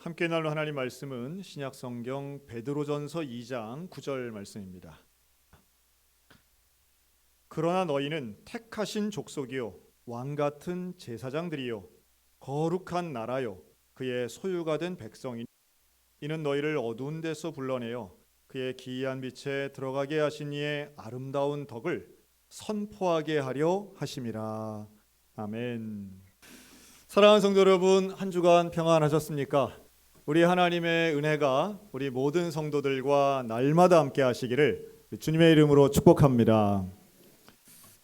함께 나눌 하나님 말씀은 신약 성경 베드로전서 2장 9절 말씀입니다. 그러나 너희는 택하신 족속이요 왕 같은 제사장들이요 거룩한 나라요 그의 소유가 된 백성이니 이는 너희를 어두운 데서 불러내어 그의 기이한 빛에 들어가게 하신 이의 아름다운 덕을 선포하게 하려 하심이라. 아멘. 사랑하는 성도 여러분, 한 주간 평안하셨습니까? 우리 하나님의 은혜가 우리 모든 성도들과 날마다 함께 하시기를 주님의 이름으로 축복합니다.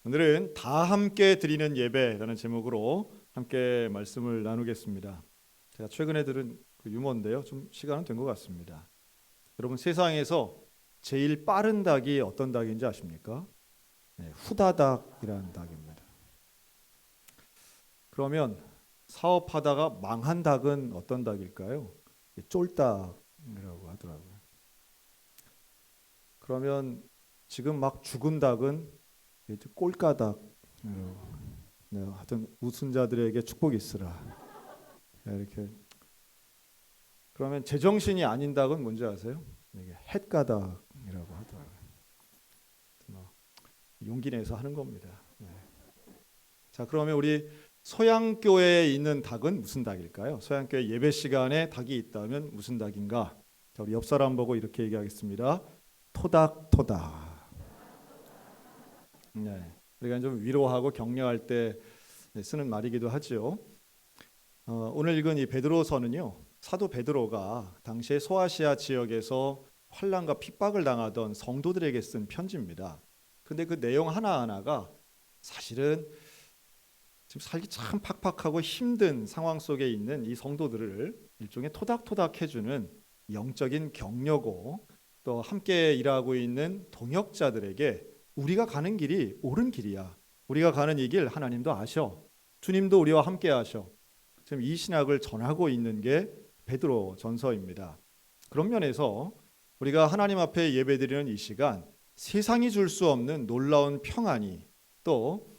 오늘은 다 함께 드리는 예배라는 제목으로 함께 말씀을 나누겠습니다. 제가 최근에 들은 그 유머인데요, 좀 시간은 된 것 같습니다. 여러분, 세상에서 제일 빠른 닭이 어떤 닭인지 아십니까? 네, 후다닥이라는 닭입니다. 그러면 사업하다가 망한 닭은 어떤 닭일까요? 쫄닭이라고 하더라고요. 그러면 지금 막 죽은 닭은 꼴까닭. 네, 하여튼 우승자들에게 축복이 있으라. 이렇게. 그러면 제정신이 아닌 닭은 뭔지 아세요? 이게 햇가닭이라고 하더라고요. 용기 내서 하는 겁니다. 네. 자, 그러면 우리 소양교회에 있는 닭은 무슨 닭일까요? 소양교회 예배 시간에 닭이 있다면 무슨 닭인가? 자, 우리 옆 사람 보고 이렇게 얘기하겠습니다. 토닥토닥. 네, 우리가 좀 위로하고 격려할 때 쓰는 말이기도 하죠. 오늘 읽은 이 베드로서는요, 사도 베드로가 당시에 소아시아 지역에서 환난과 핍박을 당하던 성도들에게 쓴 편지입니다. 근데 그 내용 하나하나가 사실은 지금 살기 참 팍팍하고 힘든 상황 속에 있는 이 성도들을 일종의 토닥토닥 해주는 영적인 격려고, 또 함께 일하고 있는 동역자들에게 우리가 가는 길이 옳은 길이야. 우리가 가는 이 길 하나님도 아셔. 주님도 우리와 함께 하셔. 지금 이 신학을 전하고 있는 게 베드로 전서입니다. 그런 면에서 우리가 하나님 앞에 예배드리는 이 시간, 세상이 줄 수 없는 놀라운 평안이, 또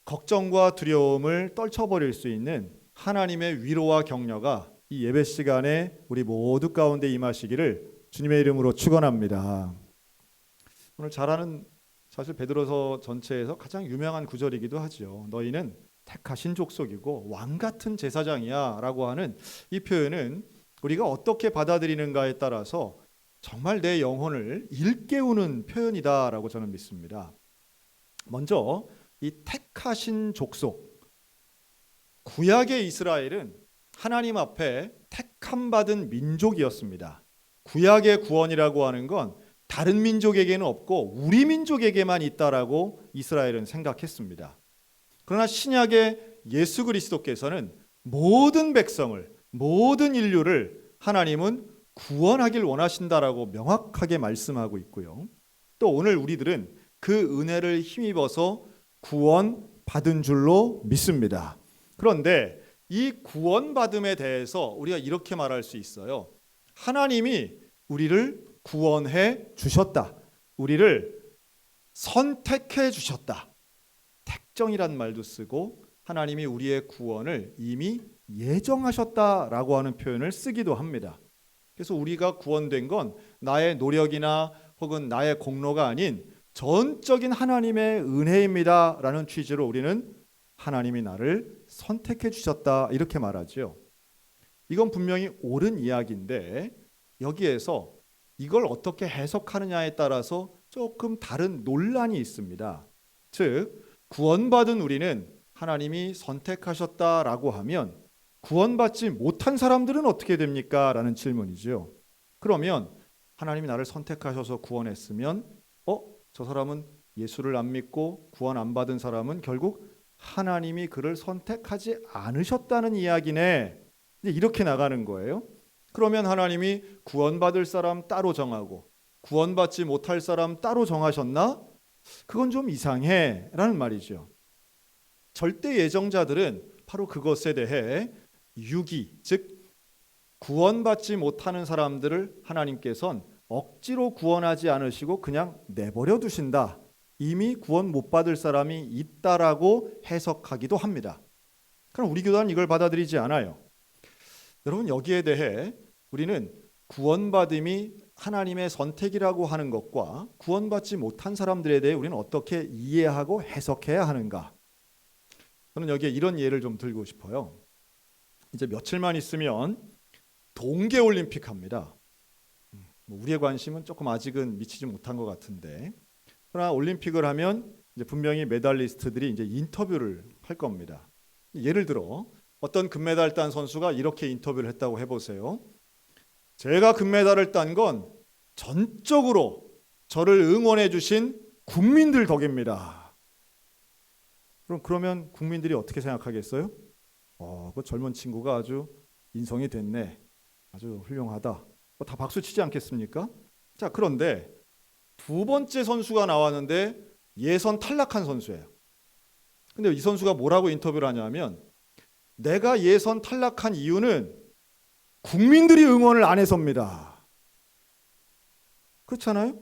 걱정과 두려움을 떨쳐버릴 수 있는 하나님의 위로와 격려가 이 예배 시간에 우리 모두 가운데 임하시기를 주님의 이름으로 축원합니다. 오늘 잘 아는, 사실 베드로서 전체에서 가장 유명한 구절이기도 하죠. 너희는 택하신 족속이고 왕 같은 제사장이야 라고 하는 이 표현은 우리가 어떻게 받아들이는가에 따라서 정말 내 영혼을 일깨우는 표현이다 라고 저는 믿습니다. 먼저 이 택하신 족속, 구약의 이스라엘은 하나님 앞에 택함 받은 민족이었습니다. 구약의 구원이라고 하는 건 다른 민족에게는 없고 우리 민족에게만 있다라고 이스라엘은 생각했습니다. 그러나 신약의 예수 그리스도께서는 모든 백성을, 모든 인류를 하나님은 구원하길 원하신다라고 명확하게 말씀하고 있고요. 또 오늘 우리들은 그 은혜를 힘입어서 구원받은 줄로 믿습니다. 그런데 이 구원받음에 대해서 우리가 이렇게 말할 수 있어요. 하나님이 우리를 구원해 주셨다. 우리를 선택해 주셨다. 택정이란 말도 쓰고 하나님이 우리의 구원을 이미 예정하셨다라고 하는 표현을 쓰기도 합니다. 그래서 우리가 구원된 건 나의 노력이나 혹은 나의 공로가 아닌 전적인 하나님의 은혜입니다 라는 취지로 우리는 하나님이 나를 선택해 주셨다 이렇게 말하죠. 이건 분명히 옳은 이야기인데 여기에서 이걸 어떻게 해석하느냐에 따라서 조금 다른 논란이 있습니다. 즉 구원받은 우리는 하나님이 선택하셨다라고 하면 구원받지 못한 사람들은 어떻게 됩니까? 라는 질문이죠. 그러면 하나님이 나를 선택하셔서 구원했으면 저 사람은 예수를 안 믿고 구원 안 받은 사람은 결국 하나님이 그를 선택하지 않으셨다는 이야기네. 이렇게 나가는 거예요. 그러면 하나님이 구원받을 사람 따로 정하고 구원받지 못할 사람 따로 정하셨나? 그건 좀 이상해 라는 말이죠. 절대 예정자들은 바로 그것에 대해 유기, 즉 구원받지 못하는 사람들을 하나님께서는 억지로 구원하지 않으시고 그냥 내버려 두신다. 이미 구원 못 받을 사람이 있다라고 해석하기도 합니다. 그럼 우리 교단은 이걸 받아들이지 않아요. 여러분 여기에 대해 우리는 구원받음이 하나님의 선택이라고 하는 것과 구원받지 못한 사람들에 대해 우리는 어떻게 이해하고 해석해야 하는가? 저는 여기에 이런 예를 좀 들고 싶어요. 이제 며칠만 있으면 동계올림픽 합니다. 우리의 관심은 조금 아직은 미치지 못한 것 같은데, 그러나 올림픽을 하면 이제 분명히 메달리스트들이 이제 인터뷰를 할 겁니다. 예를 들어 어떤 금메달 딴 선수가 이렇게 인터뷰를 했다고 해보세요. 제가 금메달을 딴 건 전적으로 저를 응원해 주신 국민들 덕입니다. 그러면 국민들이 어떻게 생각하겠어요? 그 젊은 친구가 아주 인성이 됐네, 아주 훌륭하다, 다 박수 치지 않겠습니까? 자, 그런데 두 번째 선수가 나왔는데 예선 탈락한 선수예요. 근데 이 선수가 뭐라고 인터뷰를 하냐면, 내가 예선 탈락한 이유는 국민들이 응원을 안 해서입니다. 그렇잖아요?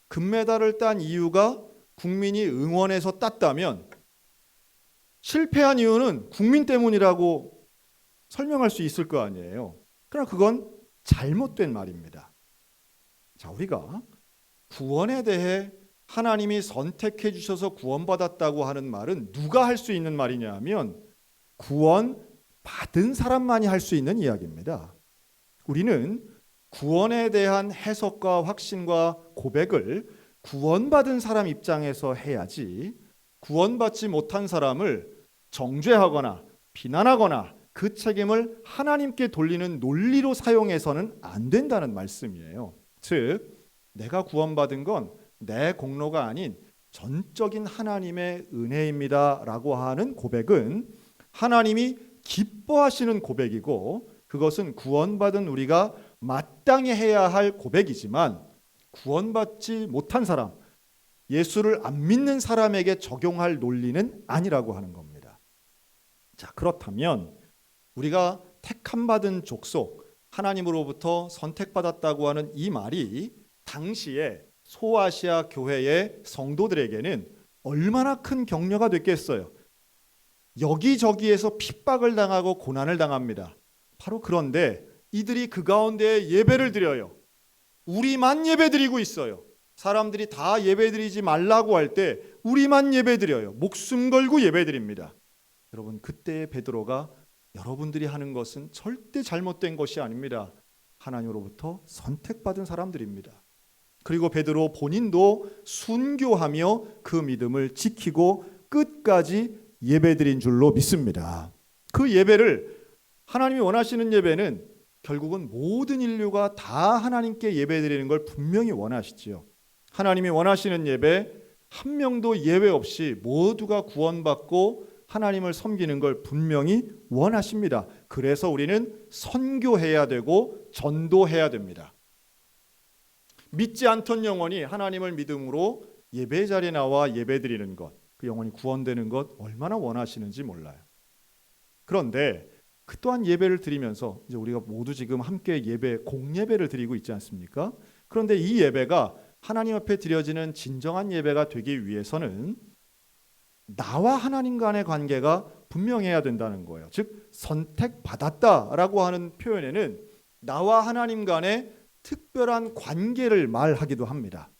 금메달을 딴 이유가 국민이 응원해서 땄다면 실패한 이유는 국민 때문이라고 설명할 수 있을 거 아니에요. 그러나 그건 잘못된 말입니다. 자, 우리가 구원에 대해 하나님이 선택해 주셔서 구원받았다고 하는 말은 누가 할 수 있는 말이냐 하면 구원 받은 사람만이 할 수 있는 이야기입니다. 우리는 구원에 대한 해석과 확신과 고백을 구원받은 사람 입장에서 해야지, 구원받지 못한 사람을 정죄하거나 비난하거나 그 책임을 하나님께 돌리는 논리로 사용해서는 안 된다는 말씀이에요. 즉, 내가 구원받은 건 내 공로가 아닌 전적인 하나님의 은혜입니다 라고 하는 고백은 하나님이 기뻐하시는 고백이고, 그것은 구원받은 우리가 마땅히 해야 할 고백이지만 구원받지 못한 사람, 예수를 안 믿는 사람에게 적용할 논리는 아니라고 하는 겁니다. 자, 그렇다면 우리가 택함 받은 족속, 하나님으로부터 선택받았다고 하는 이 말이 당시에 소아시아 교회의 성도들에게는 얼마나 큰 격려가 됐겠어요. 여기저기에서 핍박을 당하고 고난을 당합니다. 바로 그런데 이들이 그 가운데 예배를 드려요. 우리만 예배 드리고 있어요. 사람들이 다 예배 드리지 말라고 할 때 우리만 예배 드려요. 목숨 걸고 예배 드립니다. 여러분, 그때의 베드로가 여러분들이 하는 것은 절대 잘못된 것이 아닙니다. 하나님으로부터 선택받은 사람들입니다. 그리고 베드로 본인도 순교하며 그 믿음을 지키고 끝까지 예배드린 줄로 믿습니다. 그 예배를, 하나님이 원하시는 예배는 결국은 모든 인류가 다 하나님께 예배드리는 걸 분명히 원하시지요. 하나님이 원하시는 예배, 한 명도 예외 없이 모두가 구원받고 하나님을 섬기는 걸 분명히 원하십니다. 그래서 우리는 선교해야 되고 전도해야 됩니다. 믿지 않던 영혼이 하나님을 믿음으로 예배 자리에 나와 예배드리는 것, 그 영혼이 구원되는 것 얼마나 원하시는지 몰라요. 그런데 그 또한 예배를 드리면서 이제 우리가 모두 지금 함께 예배, 공예배를 드리고 있지 않습니까? 그런데 이 예배가 하나님 앞에 드려지는 진정한 예배가 되기 위해서는 나와 하나님 간의 관계가 분명해야 된다는 거예요. 즉, 선택받았다라고 하는 표현에는 나와 하나님 간의 특별한 관계를 말하기도 합니다.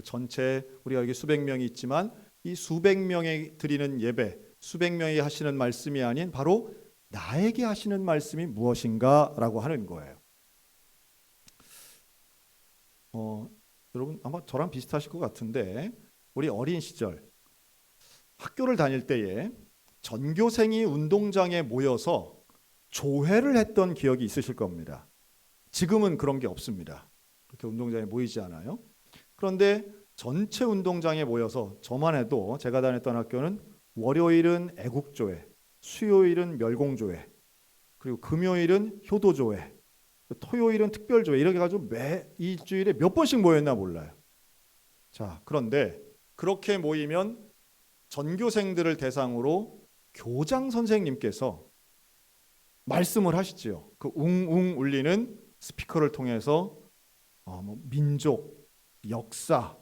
전체 우리가 여기 수백 명이 있지만 이 수백 명에 드리는 예배, 수백 명이 하시는 말씀이 아닌 바로 나에게 하시는 말씀이 무엇인가라고 하는 거예요. 여러분 아마 저랑 비슷하실 것 같은데, 우리 어린 시절 학교를 다닐 때에 전교생이 운동장에 모여서 조회를 했던 기억이 있으실 겁니다. 지금은 그런 게 없습니다. 그렇게 운동장에 모이지 않아요. 그런데 전체 운동장에 모여서, 저만 해도 제가 다녔던 학교는 월요일은 애국조회, 수요일은 멸공조회, 그리고 금요일은 효도조회, 토요일은 특별조회, 이렇게 해가지고 매 일주일에 몇 번씩 모였나 몰라요. 자, 그런데 그렇게 모이면 전교생들을 대상으로 교장 선생님께서 말씀을 하시지요. 그 웅웅 울리는 스피커를 통해서 민족, 역사,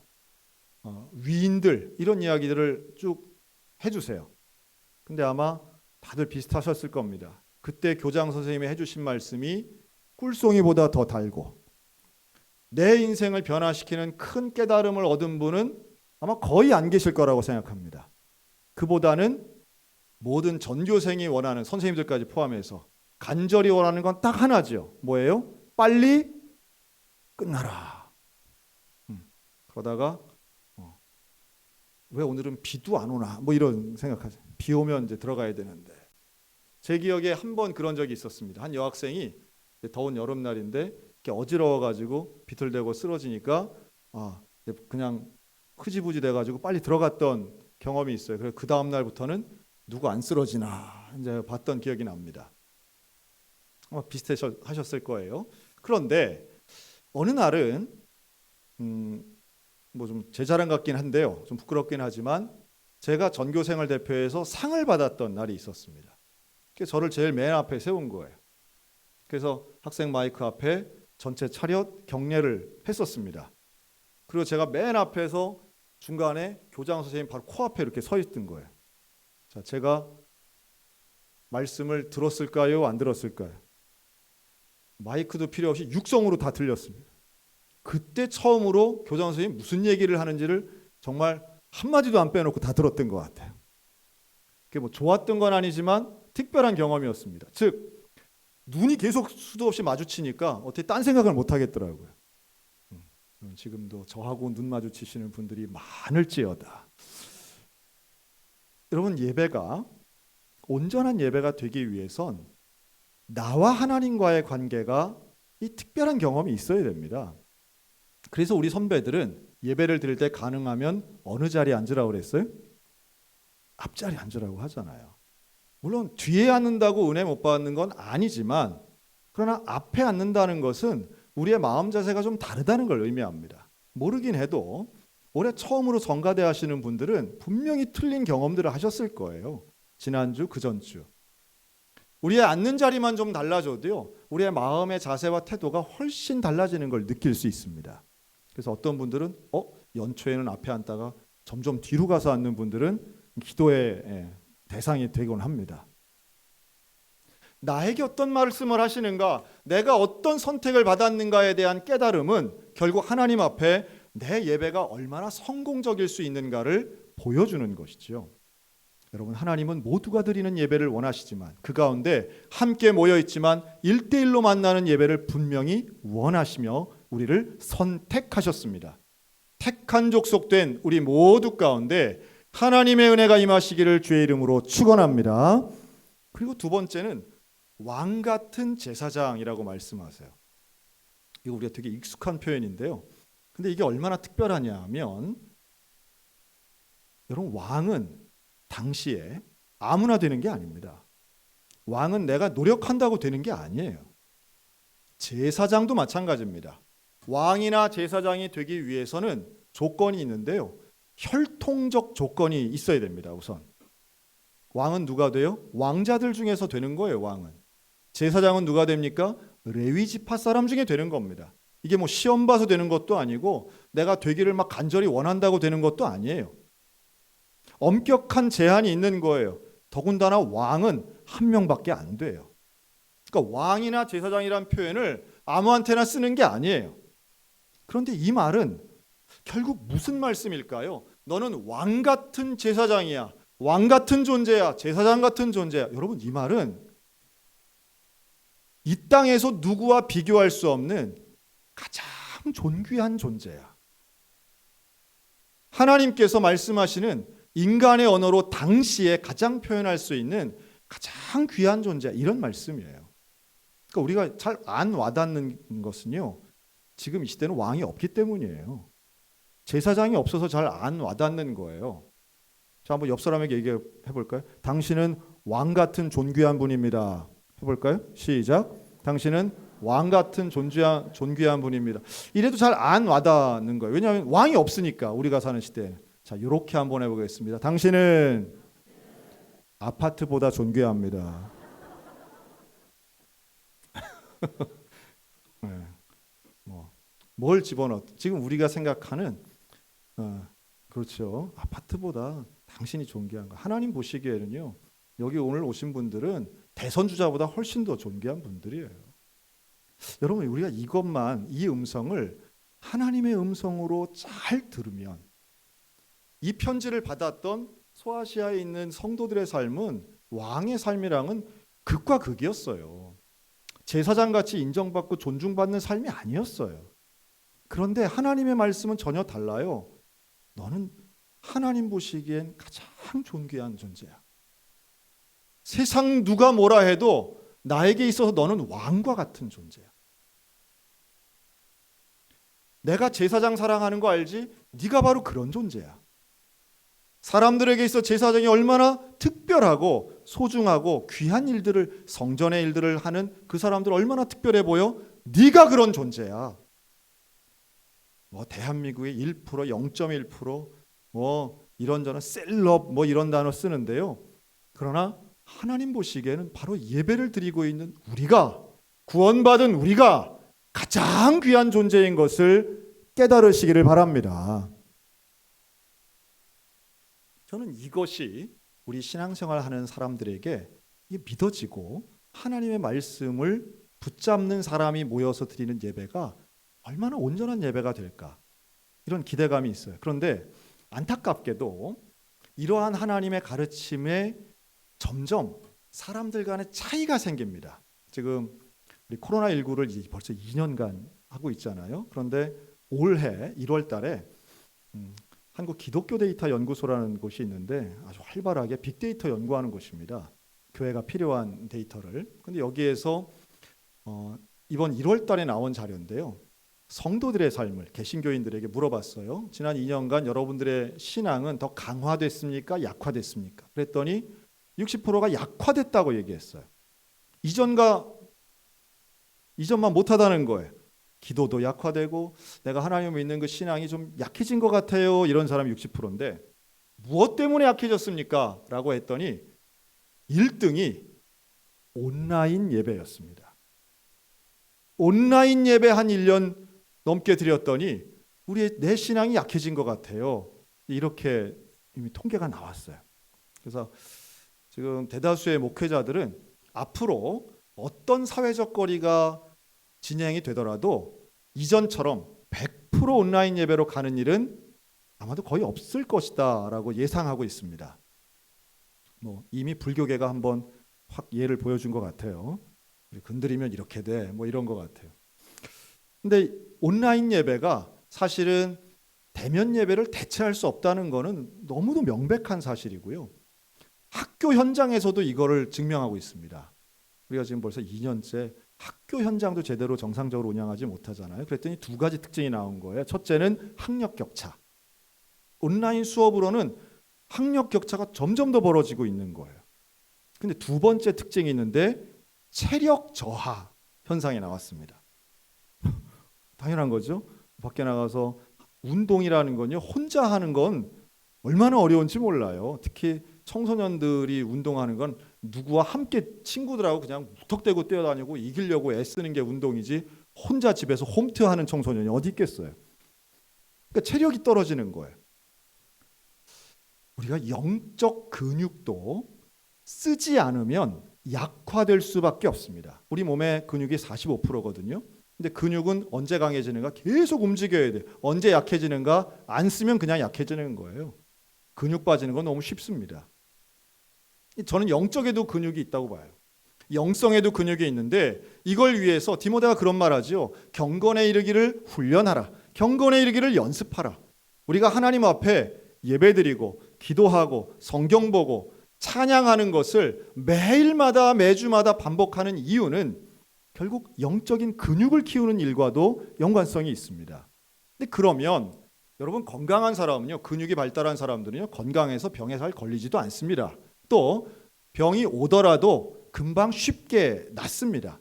위인들 이런 이야기들을 쭉 해주세요. 근데 아마 다들 비슷하셨을 겁니다. 그때 교장 선생님이 해주신 말씀이 꿀송이보다 더 달고 내 인생을 변화시키는 큰 깨달음을 얻은 분은 아마 거의 안 계실 거라고 생각합니다. 그보다는 모든 전교생이 원하는, 선생님들까지 포함해서 간절히 원하는 건 딱 하나죠. 뭐예요? 빨리 끝나라. 그러다가 왜 오늘은 비도 안 오나 뭐 이런 생각하죠. 비 오면 이제 들어가야 되는데. 제 기억에 한 번 그런 적이 있었습니다. 한 여학생이 더운 여름날인데 이렇게 어지러워가지고 비틀대고 쓰러지니까 그냥 흐지부지 돼가지고 빨리 들어갔던 경험이 있어요. 그래서 그 다음 날부터는 누구 안 쓰러지나 이제 봤던 기억이 납니다. 비슷하셨을 거예요. 그런데 어느 날은 뭐 좀 제 자랑 같긴 한데요. 좀 부끄럽긴 하지만 제가 전교생을 대표해서 상을 받았던 날이 있었습니다. 그래서 저를 제일 맨 앞에 세운 거예요. 그래서 학생 마이크 앞에 전체 차렷 경례를 했었습니다. 그리고 제가 맨 앞에서 중간에 교장 선생님 바로 코앞에 이렇게 서 있던 거예요. 자, 제가 말씀을 들었을까요? 안 들었을까요? 마이크도 필요 없이 육성으로 다 들렸습니다. 그때 처음으로 교장 선생님이 무슨 얘기를 하는지를 정말 한마디도 안 빼놓고 다 들었던 것 같아요. 그게 뭐 좋았던 건 아니지만 특별한 경험이었습니다. 즉 눈이 계속 수도 없이 마주치니까 어떻게 딴 생각을 못 하겠더라고요. 지금도 저하고 눈 마주치시는 분들이 많을지어다. 여러분, 예배가 온전한 예배가 되기 위해선 나와 하나님과의 관계가 이 특별한 경험이 있어야 됩니다. 그래서 우리 선배들은 예배를 드릴 때 가능하면 어느 자리에 앉으라고 그랬어요? 앞자리에 앉으라고 하잖아요. 물론 뒤에 앉는다고 은혜 못 받는 건 아니지만 그러나 앞에 앉는다는 것은 우리의 마음 자세가 좀 다르다는 걸 의미합니다. 모르긴 해도 올해 처음으로 성가대 하시는 분들은 분명히 틀린 경험들을 하셨을 거예요. 지난주, 그전주. 우리의 앉는 자리만 좀 달라져도요, 우리의 마음의 자세와 태도가 훨씬 달라지는 걸 느낄 수 있습니다. 그래서 어떤 분들은 연초에는 앞에 앉다가 점점 뒤로 가서 앉는 분들은 기도의 대상이 되곤 합니다. 나에게 어떤 말씀을 하시는가, 내가 어떤 선택을 받았는가에 대한 깨달음은 결국 하나님 앞에 내 예배가 얼마나 성공적일 수 있는가를 보여주는 것이죠. 여러분, 하나님은 모두가 드리는 예배를 원하시지만 그 가운데 함께 모여있지만 1대1로 만나는 예배를 분명히 원하시며 우리를 선택하셨습니다. 택한 족속된 우리 모두 가운데 하나님의 은혜가 임하시기를 주의 이름으로 축원합니다. 그리고 두 번째는 왕 같은 제사장이라고 말씀하세요. 이거 우리가 되게 익숙한 표현인데요. 근데 이게 얼마나 특별하냐 하면 여러분, 왕은 당시에 아무나 되는 게 아닙니다. 왕은 내가 노력한다고 되는 게 아니에요. 제사장도 마찬가지입니다. 왕이나 제사장이 되기 위해서는 조건이 있는데요. 혈통적 조건이 있어야 됩니다. 우선 왕은 누가 돼요? 왕자들 중에서 되는 거예요. 왕은. 제사장은 누가 됩니까? 레위 지파 사람 중에 되는 겁니다. 이게 뭐 시험 봐서 되는 것도 아니고 내가 되기를 막 간절히 원한다고 되는 것도 아니에요. 엄격한 제한이 있는 거예요. 더군다나 왕은 한 명밖에 안 돼요. 그러니까 왕이나 제사장이란 표현을 아무한테나 쓰는 게 아니에요. 그런데 이 말은 결국 무슨 말씀일까요? 너는 왕 같은 제사장이야. 왕 같은 존재야. 제사장 같은 존재야. 여러분, 이 말은 이 땅에서 누구와 비교할 수 없는 가장 존귀한 존재야. 하나님께서 말씀하시는 인간의 언어로 당시에 가장 표현할 수 있는 가장 귀한 존재, 이런 말씀이에요. 그러니까 우리가 잘 안 와닿는 것은요, 지금 이 시대는 왕이 없기 때문이에요. 제사장이 없어서 잘 안 와닿는 거예요. 자, 한번 옆 사람에게 얘기해 볼까요? 당신은 왕 같은 존귀한 분입니다. 해볼까요? 시작. 당신은 왕 같은 존귀한 분입니다. 이래도 잘 안 와닿는 거예요. 왜냐하면 왕이 없으니까, 우리가 사는 시대에. 자, 이렇게 한번 해보겠습니다. 당신은 아파트보다 존귀합니다. 네. 뭘 집어넣어? 지금 우리가 생각하는 그렇죠. 아파트보다 당신이 존귀한 거. 하나님 보시기에는요, 여기 오늘 오신 분들은 대선 주자보다 훨씬 더 존귀한 분들이에요. 여러분, 우리가 이 음성을 하나님의 음성으로 잘 들으면, 이 편지를 받았던 소아시아에 있는 성도들의 삶은 왕의 삶이랑은 극과 극이었어요. 제사장같이 인정받고 존중받는 삶이 아니었어요. 그런데 하나님의 말씀은 전혀 달라요. 너는 하나님 보시기엔 가장 존귀한 존재야. 세상 누가 뭐라 해도 나에게 있어서 너는 왕과 같은 존재야. 내가 제사장 사랑하는 거 알지? 네가 바로 그런 존재야. 사람들에게 있어 제사장이 얼마나 특별하고 소중하고 귀한 일들을, 성전의 일들을 하는 그 사람들 얼마나 특별해 보여? 네가 그런 존재야. 뭐 대한민국의 1%, 0.1% 이런저런 셀럽 이런 단어 쓰는데요. 그러나 하나님 보시기에는 바로 예배를 드리고 있는 우리가, 구원받은 우리가 가장 귀한 존재인 것을 깨달으시기를 바랍니다. 저는 이것이 우리 신앙생활 하는 사람들에게 이게 믿어지고 하나님의 말씀을 붙잡는 사람이 모여서 드리는 예배가 얼마나 온전한 예배가 될까, 이런 기대감이 있어요. 그런데 안타깝게도 이러한 하나님의 가르침에 점점 사람들 간에 차이가 생깁니다. 지금 우리 코로나19를 벌써 2년간 하고 있잖아요. 그런데 올해 1월 달에 한국 기독교 데이터 연구소라는 곳이 있는데 아주 활발하게 빅데이터 연구하는 곳입니다. 교회가 필요한 데이터를. 근데 여기에서 이번 1월 달에 나온 자료인데요. 성도들의 삶을 개신교인들에게 물어봤어요. 지난 2년간 여러분들의 신앙은 더 강화됐습니까? 약화됐습니까? 그랬더니 60%가 약화됐다고 얘기했어요. 이전만 못하다는 거예요. 기도도 약화되고 내가 하나님을 믿는 그 신앙이 좀 약해진 것 같아요. 이런 사람이 60%인데 무엇 때문에 약해졌습니까? 라고 했더니 1등이 온라인 예배였습니다. 온라인 예배 한 1년 넘게 드렸더니 내 신앙이 약해진 것 같아요. 이렇게 이미 통계가 나왔어요. 그래서 지금 대다수의 목회자들은 앞으로 어떤 사회적 거리가 진행이 되더라도 이전처럼 100% 온라인 예배로 가는 일은 아마도 거의 없을 것이다 라고 예상하고 있습니다. 이미 불교계가 한번 확 예를 보여준 것 같아요. 건드리면 이렇게 돼, 이런 것 같아요. 근데 온라인 예배가 사실은 대면 예배를 대체할 수 없다는 것은 너무도 명백한 사실이고요. 학교 현장에서도 이거를 증명하고 있습니다. 우리가 지금 벌써 2년째 학교 현장도 제대로 정상적으로 운영하지 못하잖아요. 그랬더니 2가지 특징이 나온 거예요. 첫째는 학력 격차. 온라인 수업으로는 학력 격차가 점점 더 벌어지고 있는 거예요. 근데 2번째 특징이 있는데 체력 저하 현상이 나왔습니다. 당연한 거죠. 밖에 나가서 운동이라는 건요, 혼자 하는 건 얼마나 어려운지 몰라요. 특히 청소년들이 운동하는 건 누구와 함께 친구들하고 그냥 무턱대고 뛰어다니고 이기려고 애쓰는 게 운동이지, 혼자 집에서 홈트하는 청소년이 어디 있겠어요. 그러니까 체력이 떨어지는 거예요. 우리가 영적 근육도 쓰지 않으면 약화될 수밖에 없습니다. 우리 몸의 근육이 45%거든요. 근데 근육은 언제 강해지는가? 계속 움직여야 돼. 언제 약해지는가? 안 쓰면 그냥 약해지는 거예요. 근육 빠지는 건 너무 쉽습니다. 저는 영적에도 근육이 있다고 봐요. 영성에도 근육이 있는데 이걸 위해서 디모데가 그런 말하죠. 경건에 이르기를 훈련하라. 경건에 이르기를 연습하라. 우리가 하나님 앞에 예배드리고 기도하고 성경 보고 찬양하는 것을 매일마다 매주마다 반복하는 이유는 결국 영적인 근육을 키우는 일과도 연관성이 있습니다. 근데 그러면 여러분, 건강한 사람은요, 근육이 발달한 사람들은요, 건강해서 병에 잘 걸리지도 않습니다. 또 병이 오더라도 금방 쉽게 낫습니다.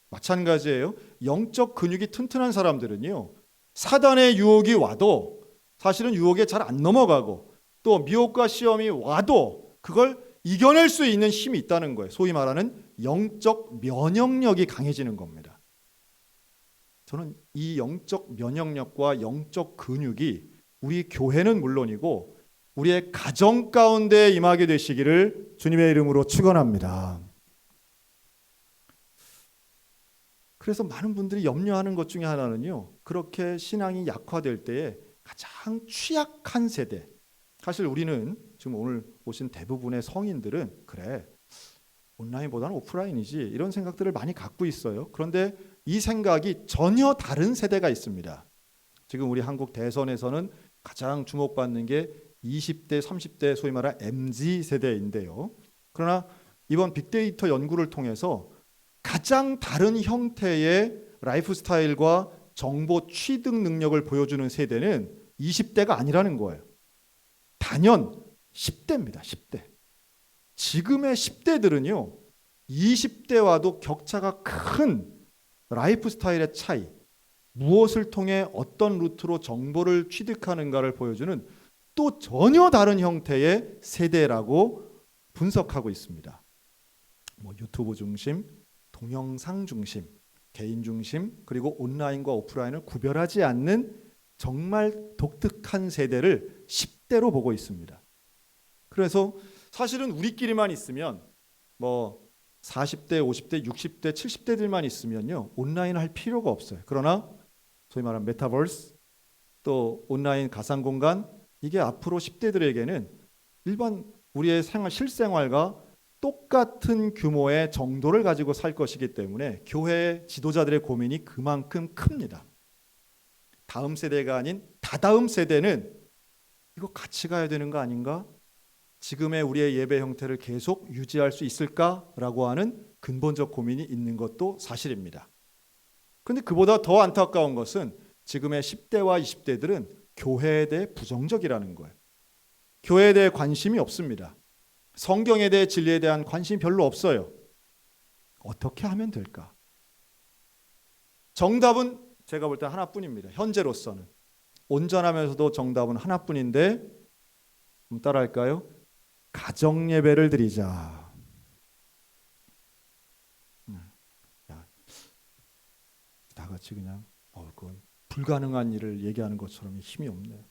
마찬가지예요. 영적 근육이 튼튼한 사람들은요, 사단의 유혹이 와도 사실은 유혹에 잘 안 넘어가고, 또 미혹과 시험이 와도 그걸 이겨낼 수 있는 힘이 있다는 거예요. 소위 말하는 영적 면역력이 강해지는 겁니다. 저는 이 영적 면역력과 영적 근육이 우리 교회는 물론이고 우리의 가정 가운데 임하게 되시기를 주님의 이름으로 축원합니다. 그래서 많은 분들이 염려하는 것 중에 하나는요, 그렇게 신앙이 약화될 때에 가장 취약한 세대, 사실 우리는 지금 오늘 오신 대부분의 성인들은 그래, 온라인보다는 오프라인이지, 이런 생각들을 많이 갖고 있어요. 그런데 이 생각이 전혀 다른 세대가 있습니다. 지금 우리 한국 대선에서는 가장 주목받는 게 20대, 30대 소위 말하는 MZ 세대인데요. 그러나 이번 빅데이터 연구를 통해서 가장 다른 형태의 라이프 스타일과 정보 취득 능력을 보여주는 세대는 20대가 아니라는 거예요. 단연 10대입니다. 10대. 지금의 10대들은요, 20대와도 격차가 큰 라이프 스타일의 차이, 무엇을 통해 어떤 루트로 정보를 취득하는가를 보여주는 또 전혀 다른 형태의 세대라고 분석하고 있습니다. 유튜브 중심, 동영상 중심, 개인 중심, 그리고 온라인과 오프라인을 구별하지 않는 정말 독특한 세대를 10대로 보고 있습니다. 그래서 사실은 우리끼리만 있으면 40대, 50대, 60대, 70대들만 있으면요, 온라인 할 필요가 없어요. 그러나 소위 말하는 메타버스, 또 온라인 가상공간, 이게 앞으로 10대들에게는 일반 우리의 실생활과 똑같은 규모의 정도를 가지고 살 것이기 때문에 교회 지도자들의 고민이 그만큼 큽니다. 다음 세대가 아닌 다다음 세대는 이거 같이 가야 되는 거 아닌가? 지금의 우리의 예배 형태를 계속 유지할 수 있을까라고 하는 근본적 고민이 있는 것도 사실입니다. 그런데 그보다 더 안타까운 것은 지금의 10대와 20대들은 교회에 대해 부정적이라는 거예요. 교회에 대해 관심이 없습니다. 성경에 대해 진리에 대한 관심이 별로 없어요. 어떻게 하면 될까? 정답은 제가 볼 때 하나뿐입니다. 현재로서는. 온전하면서도 정답은 하나뿐인데 따라할까요? 가정 예배를 드리자. 다 같이 그냥 그건 불가능한 일을 얘기하는 것처럼 힘이 없네요.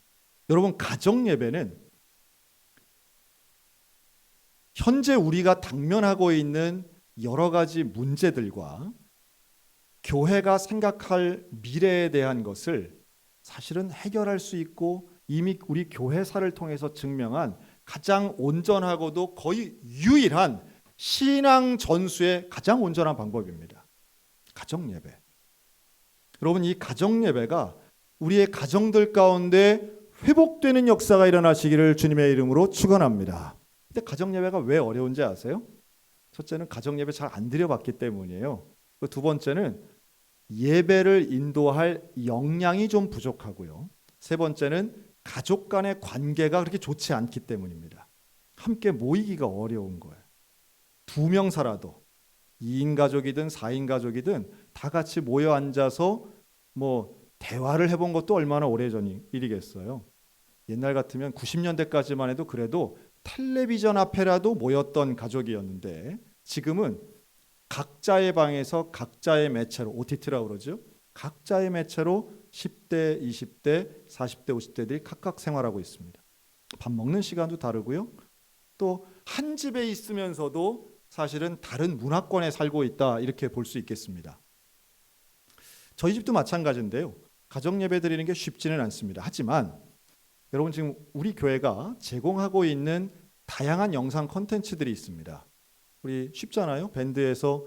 여러분, 가정 예배는 현재 우리가 당면하고 있는 여러 가지 문제들과 교회가 생각할 미래에 대한 것을 사실은 해결할 수 있고 이미 우리 교회사를 통해서 증명한 가장 온전하고도 거의 유일한 신앙 전수의 가장 온전한 방법입니다. 가정 예배. 여러분, 이 가정 예배가 우리의 가정들 가운데 회복되는 역사가 일어나시기를 주님의 이름으로 축원합니다. 근데 가정 예배가 왜 어려운지 아세요? 첫째는 가정 예배 잘 안 드려봤기 때문이에요. 두 번째는 예배를 인도할 역량이 좀 부족하고요. 세 번째는 가족 간의 관계가 그렇게 좋지 않기 때문입니다. 함께 모이기가 어려운 거예요. 2명 살아도 2인 가족이든 4인 가족이든 다 같이 모여 앉아서 대화를 해본 것도 얼마나 오래전 일이겠어요. 옛날 같으면 90년대까지만 해도 그래도 텔레비전 앞에라도 모였던 가족이었는데 지금은 각자의 방에서 각자의 매체로, OTT라고 그러죠. 각자의 매체로 10대, 20대, 40대, 50대들이 각각 생활하고 있습니다. 밥 먹는 시간도 다르고요. 또 한 집에 있으면서도 사실은 다른 문화권에 살고 있다, 이렇게 볼 수 있겠습니다. 저희 집도 마찬가지인데요. 가정 예배 드리는 게 쉽지는 않습니다. 하지만 여러분, 지금 우리 교회가 제공하고 있는 다양한 영상 콘텐츠들이 있습니다. 우리 쉽잖아요. 밴드에서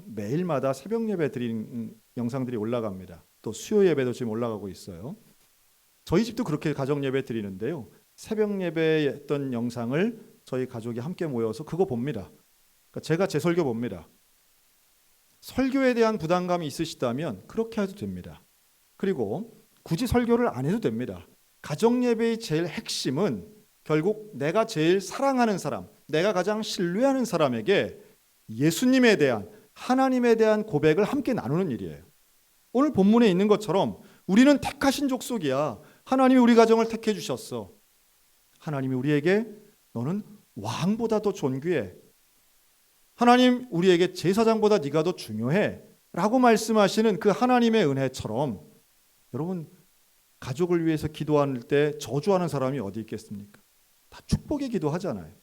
매일마다 새벽 예배 드리는 영상들이 올라갑니다. 또 수요 예배도 지금 올라가고 있어요. 저희 집도 그렇게 가정 예배 드리는데요. 새벽 예배 했던 영상을 저희 가족이 함께 모여서 그거 봅니다. 그러니까 제가 제 설교 봅니다. 설교에 대한 부담감이 있으시다면 그렇게 해도 됩니다. 그리고 굳이 설교를 안 해도 됩니다. 가정 예배의 제일 핵심은 결국 내가 제일 사랑하는 사람, 내가 가장 신뢰하는 사람에게 예수님에 대한, 하나님에 대한 고백을 함께 나누는 일이에요. 오늘 본문에 있는 것처럼 우리는 택하신 족속이야. 하나님이 우리 가정을 택해 주셨어. 하나님이 우리에게 너는 왕보다 더 존귀해. 하나님, 우리에게 제사장보다 네가 더 중요해 라고 말씀하시는 그 하나님의 은혜처럼, 여러분, 가족을 위해서 기도할 때 저주하는 사람이 어디 있겠습니까? 다 축복의 기도하잖아요.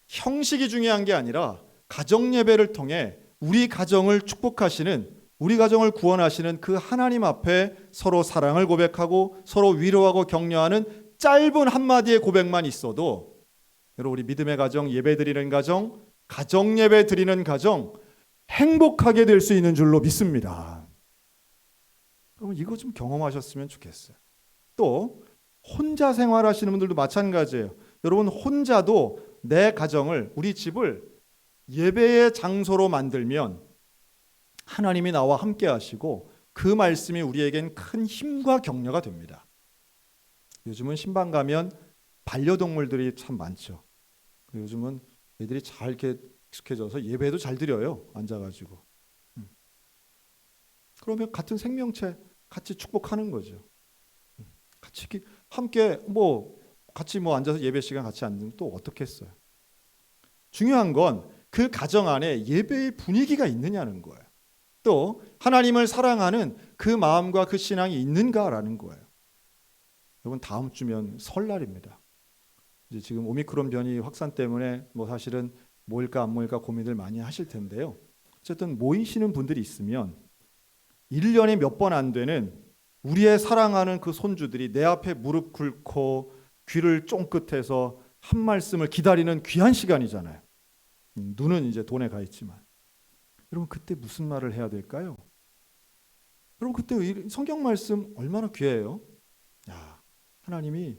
형식이 중요한 게 아니라 가정 예배를 통해 우리 가정을 축복하시는, 우리 가정을 구원하시는 그 하나님 앞에 서로 사랑을 고백하고 서로 위로하고 격려하는 짧은 한마디의 고백만 있어도 여러분, 우리 믿음의 가정, 예배 드리는 가정, 가정 예배 드리는 가정 행복하게 될 수 있는 줄로 믿습니다. 여러분, 이거 좀 경험하셨으면 좋겠어요. 또 혼자 생활하시는 분들도 마찬가지예요. 여러분, 혼자도 내 가정을, 우리 집을 예배의 장소로 만들면 하나님이 나와 함께 하시고 그 말씀이 우리에겐 큰 힘과 격려가 됩니다. 요즘은 신방 가면 반려동물들이 참 많죠. 요즘은 애들이 잘 이렇게 익숙해져서 예배도 잘 드려요. 앉아가지고. 그러면 같은 생명체 같이 축복하는 거죠. 같이 함께 같이 앉아서 예배 시간 같이 앉으면 또 어떻겠어요? 중요한 건 그 가정 안에 예배의 분위기가 있느냐는 거예요. 또 하나님을 사랑하는 그 마음과 그 신앙이 있는가라는 거예요. 여러분, 다음 주면 설날입니다. 이제 지금 오미크론 변이 확산 때문에 사실은 모일까 안 모일까 고민을 많이 하실 텐데요. 어쨌든 모이시는 분들이 있으면 1년에 몇 번 안 되는 우리의 사랑하는 그 손주들이 내 앞에 무릎 꿇고 귀를 쫑긋해서 한 말씀을 기다리는 귀한 시간이잖아요. 눈은 이제 돈에 가 있지만. 여러분, 그때 무슨 말을 해야 될까요? 여러분, 그때 성경 말씀 얼마나 귀해요? 야, 하나님이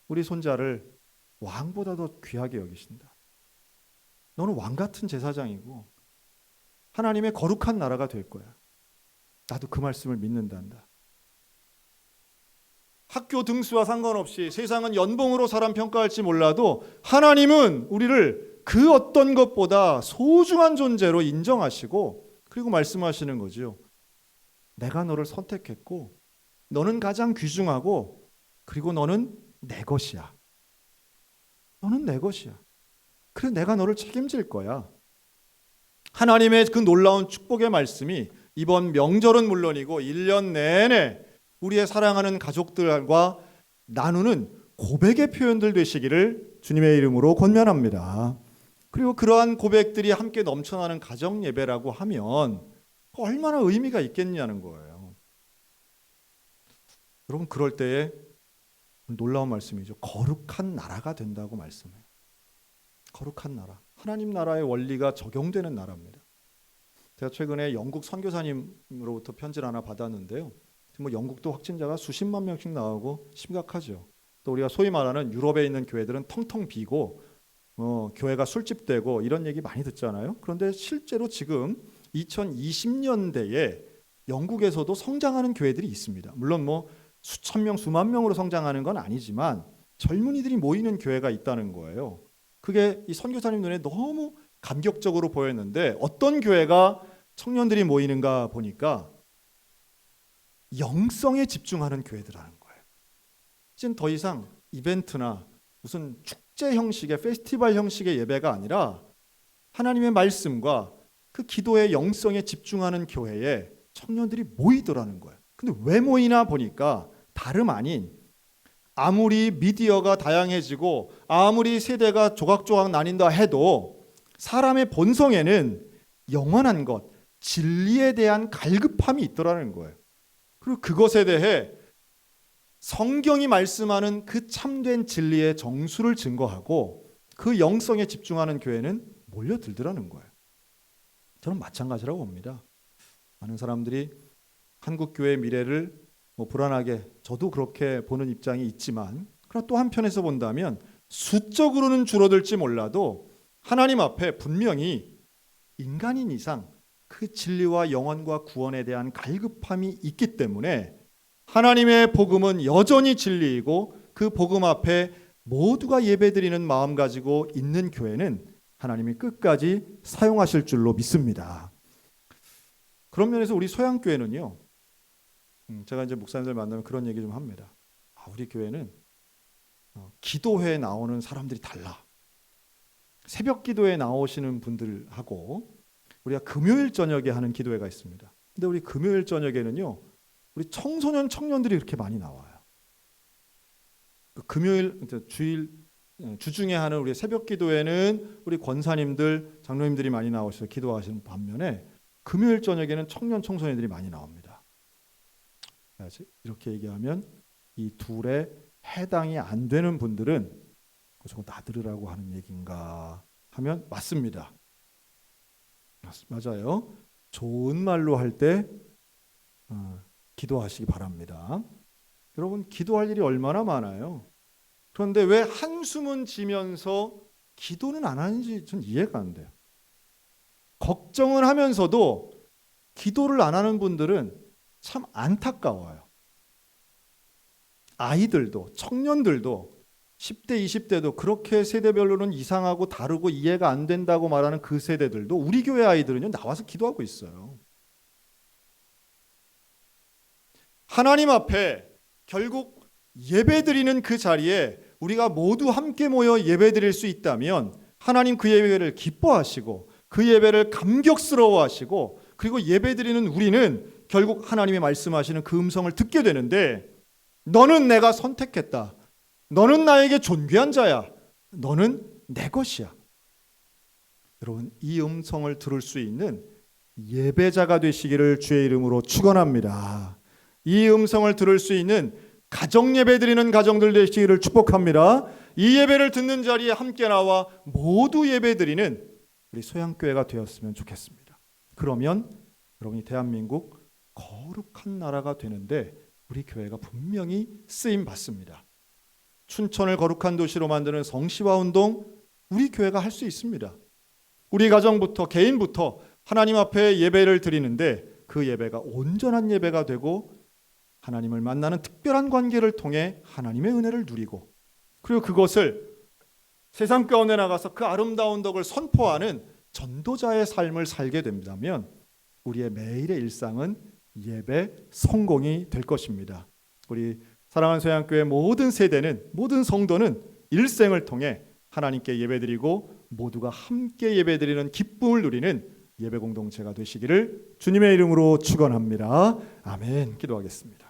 우리 손자를 왕보다 더 귀하게 여기신다. 너는 왕 같은 제사장이고 하나님의 거룩한 나라가 될 거야. 나도 그 말씀을 믿는단다. 학교 등수와 상관없이 세상은 연봉으로 사람 평가할지 몰라도 하나님은 우리를 그 어떤 것보다 소중한 존재로 인정하시고 그리고 말씀하시는 거죠. 내가 너를 선택했고 너는 가장 귀중하고 그리고 너는 내 것이야. 너는 내 것이야. 그래서 내가 너를 책임질 거야. 하나님의 그 놀라운 축복의 말씀이 이번 명절은 물론이고 1년 내내 우리의 사랑하는 가족들과 나누는 고백의 표현들 되시기를 주님의 이름으로 권면합니다. 그리고 그러한 고백들이 함께 넘쳐나는 가정 예배라고 하면 얼마나 의미가 있겠냐는 거예요. 여러분, 그럴 때에 놀라운 말씀이죠. 거룩한 나라가 된다고 말씀해요. 거룩한 나라. 하나님 나라의 원리가 적용되는 나라입니다. 제가 최근에 영국 선교사님으로부터 편지를 하나 받았는데요. 영국도 확진자가 수십만 명씩 나오고 심각하죠. 또 우리가 소위 말하는 유럽에 있는 교회들은 텅텅 비고 교회가 술집되고 이런 얘기 많이 듣잖아요. 그런데 실제로 지금 2020년대에 영국에서도 성장하는 교회들이 있습니다. 물론 수천 명, 수만 명으로 성장하는 건 아니지만 젊은이들이 모이는 교회가 있다는 거예요. 그게 이 선교사님 눈에 너무 감격적으로 보였는데 어떤 교회가 청년들이 모이는가 보니까 영성에 집중하는 교회들하는 거예요. 이젠 더 이상 이벤트나 무슨 축제 형식의 페스티벌 형식의 예배가 아니라 하나님의 말씀과 그 기도의 영성에 집중하는 교회에 청년들이 모이더라는 거예요. 근데 왜 모이나 보니까 다름 아닌 아무리 미디어가 다양해지고 아무리 세대가 조각조각 나뉜다 해도 사람의 본성에는 영원한 것, 진리에 대한 갈급함이 있더라는 거예요. 그리고 그것에 대해 성경이 말씀하는 그 참된 진리의 정수를 증거하고 그 영성에 집중하는 교회는 몰려들더라는 거예요. 저는 마찬가지라고 봅니다. 많은 사람들이 한국 교회의 미래를 불안하게, 저도 그렇게 보는 입장이 있지만, 그러나 또 한편에서 본다면 수적으로는 줄어들지 몰라도 하나님 앞에 분명히 인간인 이상 그 진리와 영원과 구원에 대한 갈급함이 있기 때문에 하나님의 복음은 여전히 진리이고 그 복음 앞에 모두가 예배드리는 마음 가지고 있는 교회는 하나님이 끝까지 사용하실 줄로 믿습니다. 그런 면에서 우리 소양교회는요, 제가 이제 목사님들 만나면 그런 얘기 좀 합니다. 우리 교회는 기도회에 나오는 사람들이 달라. 새벽 기도에 나오시는 분들하고 우리가 금요일 저녁에 하는 기도회가 있습니다. 근데 우리 금요일 저녁에는요, 우리 청소년 청년들이 그렇게 많이 나와요. 금요일 주일 주중에 하는 우리 새벽 기도에는 우리 권사님들, 장로님들이 많이 나오셔서 기도하시는 반면에 금요일 저녁에는 청년 청소년들이 많이 나옵니다. 이렇게 얘기하면 이 둘에 해당이 안 되는 분들은 저거 나들으라고 하는 얘기인가 하면 맞습니다. 맞아요. 좋은 말로 할 때 기도하시기 바랍니다. 여러분, 기도할 일이 얼마나 많아요. 그런데 왜 한숨은 지면서 기도는 안 하는지 전 이해가 안 돼요. 걱정을 하면서도 기도를 안 하는 분들은 참 안타까워요. 아이들도 청년들도 10대, 20대도 그렇게 세대별로는 이상하고 다르고 이해가 안 된다고 말하는 그 세대들도 우리 교회 아이들은요 나와서 기도하고 있어요. 하나님 앞에 결국 예배드리는 그 자리에 우리가 모두 함께 모여 예배드릴 수 있다면 하나님 그 예배를 기뻐하시고 그 예배를 감격스러워하시고 그리고 예배드리는 우리는 결국 하나님이 말씀하시는 그 음성을 듣게 되는데, 너는 내가 선택했다. 너는 나에게 존귀한 자야. 너는 내 것이야. 여러분, 이 음성을 들을 수 있는 예배자가 되시기를 주의 이름으로 축원합니다. 이 음성을 들을 수 있는 가정 예배 드리는 가정들 되시기를 축복합니다. 이 예배를 듣는 자리에 함께 나와 모두 예배 드리는 우리 소양교회가 되었으면 좋겠습니다. 그러면 여러분이 대한민국 거룩한 나라가 되는데 우리 교회가 분명히 쓰임 받습니다. 춘천을 거룩한 도시로 만드는 성시화 운동 우리 교회가 할 수 있습니다. 우리 가정부터 개인부터 하나님 앞에 예배를 드리는데 그 예배가 온전한 예배가 되고 하나님을 만나는 특별한 관계를 통해 하나님의 은혜를 누리고 그리고 그것을 세상 가운데 나가서 그 아름다운 덕을 선포하는 전도자의 삶을 살게 된다면 우리의 매일의 일상은 예배 성공이 될 것입니다. 우리 사랑하는 소양교회 모든 세대는, 모든 성도는 일생을 통해 하나님께 예배드리고 모두가 함께 예배드리는 기쁨을 누리는 예배 공동체가 되시기를 주님의 이름으로 축원합니다. 아멘. 기도하겠습니다.